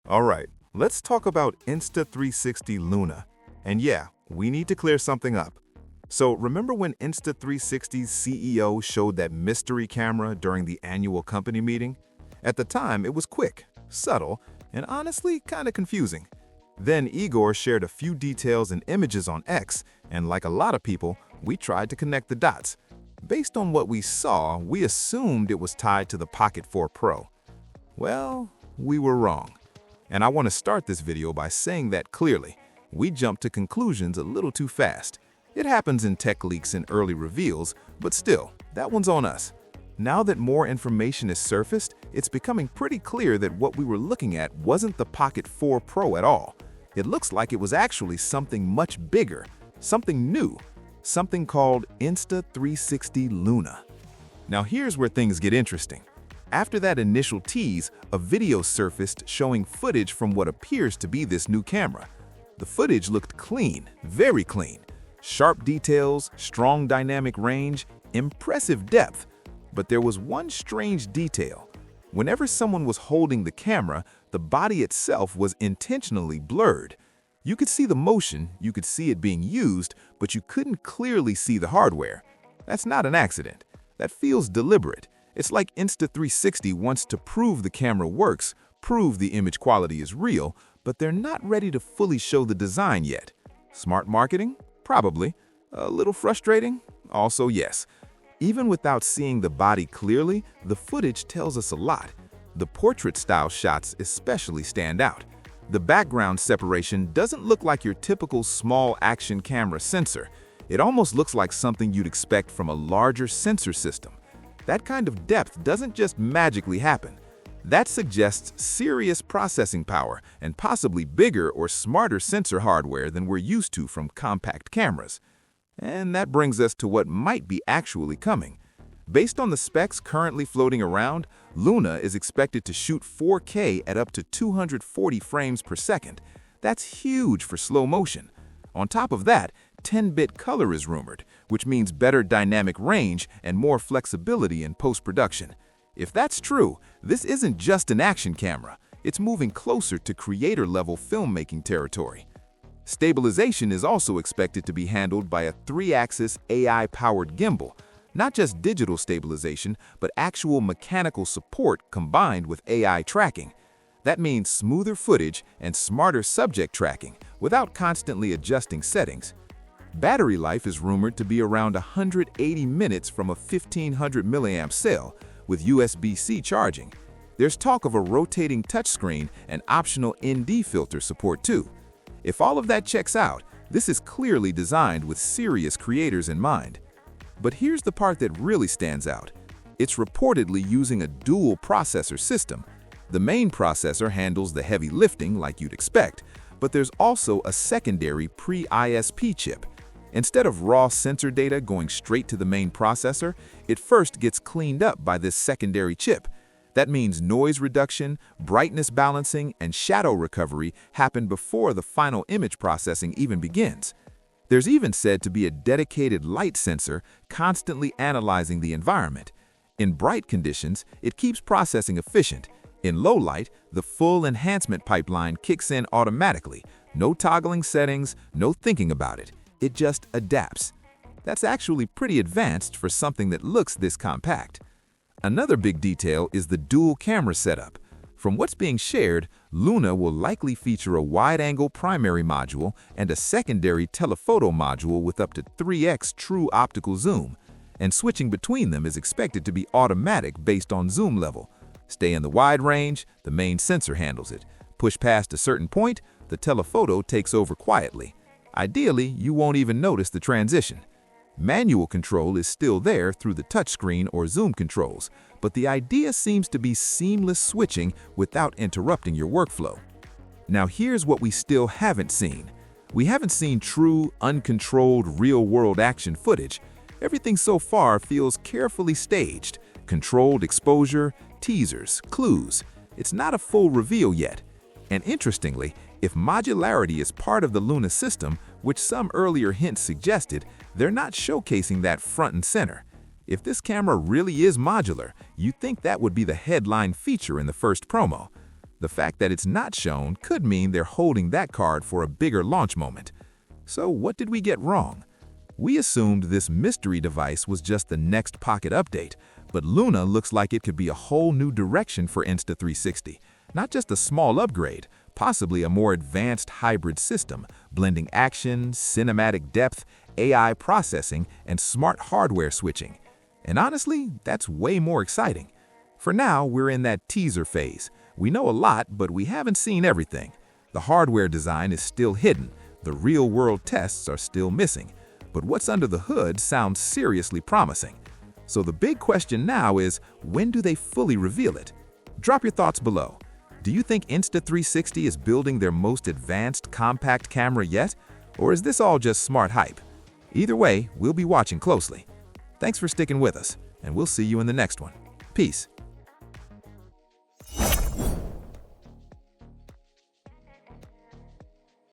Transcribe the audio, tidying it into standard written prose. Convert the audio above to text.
All right, let's talk about Insta360 LUNA. And yeah, we need to clear something up. So remember when Insta360's CEO showed that mystery camera during the annual company meeting? At the time, it was quick, subtle, and honestly kind of confusing. Then Igor shared a few details and images on X, and like a lot of people, we tried to connect the dots. Based on what we saw, we assumed it was tied to the Pocket 4 Pro. Well, we were wrong. And I want to start this video by saying that clearly. We jumped to conclusions a little too fast. It happens in tech leaks and early reveals, but still, that one's on us. Now that more information is surfaced, it's becoming pretty clear that what we were looking at wasn't the Pocket 4 Pro at all. It looks like it was actually something much bigger, something new, something called Insta360 LUNA. Now here's where things get interesting. After that initial tease, a video surfaced showing footage from what appears to be this new camera. The footage looked clean, very clean. Sharp details, strong dynamic range, impressive depth. But there was one strange detail. Whenever someone was holding the camera, the body itself was intentionally blurred. You could see the motion, you could see it being used, but you couldn't clearly see the hardware. That's not an accident. That feels deliberate. It's like Insta360 wants to prove the camera works, prove the image quality is real, but they're not ready to fully show the design yet. Smart marketing? Probably. A little frustrating? Also yes. Even without seeing the body clearly, the footage tells us a lot. The portrait-style shots especially stand out. The background separation doesn't look like your typical small action camera sensor. It almost looks like something you'd expect from a larger sensor system. That kind of depth doesn't just magically happen. That suggests serious processing power and possibly bigger or smarter sensor hardware than we're used to from compact cameras. And that brings us to what might be actually coming. Based on the specs currently floating around, LUNA is expected to shoot 4K at up to 240 frames per second. That's huge for slow motion. On top of that, 10-bit color is rumored, which means better dynamic range and more flexibility in post-production. If that's true, this isn't just an action camera. It's moving closer to creator-level filmmaking territory. Stabilization is also expected to be handled by a 3-axis AI-powered gimbal. Not just digital stabilization, but actual mechanical support combined with AI tracking. That means smoother footage and smarter subject tracking without constantly adjusting settings. Battery life is rumored to be around 180 minutes from a 1500 milliamp cell with USB-C charging. There's talk of a rotating touchscreen and optional ND filter support too. If all of that checks out, this is clearly designed with serious creators in mind. But here's the part that really stands out. It's reportedly using a dual processor system. The main processor handles the heavy lifting like you'd expect, but there's also a secondary pre-ISP chip. Instead of raw sensor data going straight to the main processor, it first gets cleaned up by this secondary chip. That means noise reduction, brightness balancing, and shadow recovery happen before the final image processing even begins. There's even said to be a dedicated light sensor constantly analyzing the environment. In bright conditions, it keeps processing efficient. In low light, the full enhancement pipeline kicks in automatically. No toggling settings, no thinking about it. It just adapts. That's actually pretty advanced for something that looks this compact. Another big detail is the dual camera setup. From what's being shared, LUNA will likely feature a wide-angle primary module and a secondary telephoto module with up to 3x true optical zoom. And switching between them is expected to be automatic based on zoom level. Stay in the wide range, the main sensor handles it. Push past a certain point, the telephoto takes over quietly. Ideally, you won't even notice the transition. Manual control is still there through the touchscreen or zoom controls, but the idea seems to be seamless switching without interrupting your workflow. Now here's what we still haven't seen. We haven't seen true, uncontrolled, real-world action footage. Everything so far feels carefully staged, controlled exposure, teasers, clues. It's not a full reveal yet. And interestingly, if modularity is part of the LUNA system, which some earlier hints suggested, they're not showcasing that front and center. If this camera really is modular, you'd think that would be the headline feature in the first promo. The fact that it's not shown could mean they're holding that card for a bigger launch moment. So what did we get wrong? We assumed this mystery device was just the next Pocket update, but Luna looks like it could be a whole new direction for Insta360. Not just a small upgrade, possibly a more advanced hybrid system, blending action, cinematic depth, AI processing, and smart hardware switching. And honestly, that's way more exciting. For now, we're in that teaser phase. We know a lot, but we haven't seen everything. The hardware design is still hidden. The real-world tests are still missing. But what's under the hood sounds seriously promising. So the big question now is, when do they fully reveal it? Drop your thoughts below. Do you think Insta360 is building their most advanced compact camera yet? Or is this all just smart hype? Either way, we'll be watching closely. Thanks for sticking with us, and we'll see you in the next one. Peace.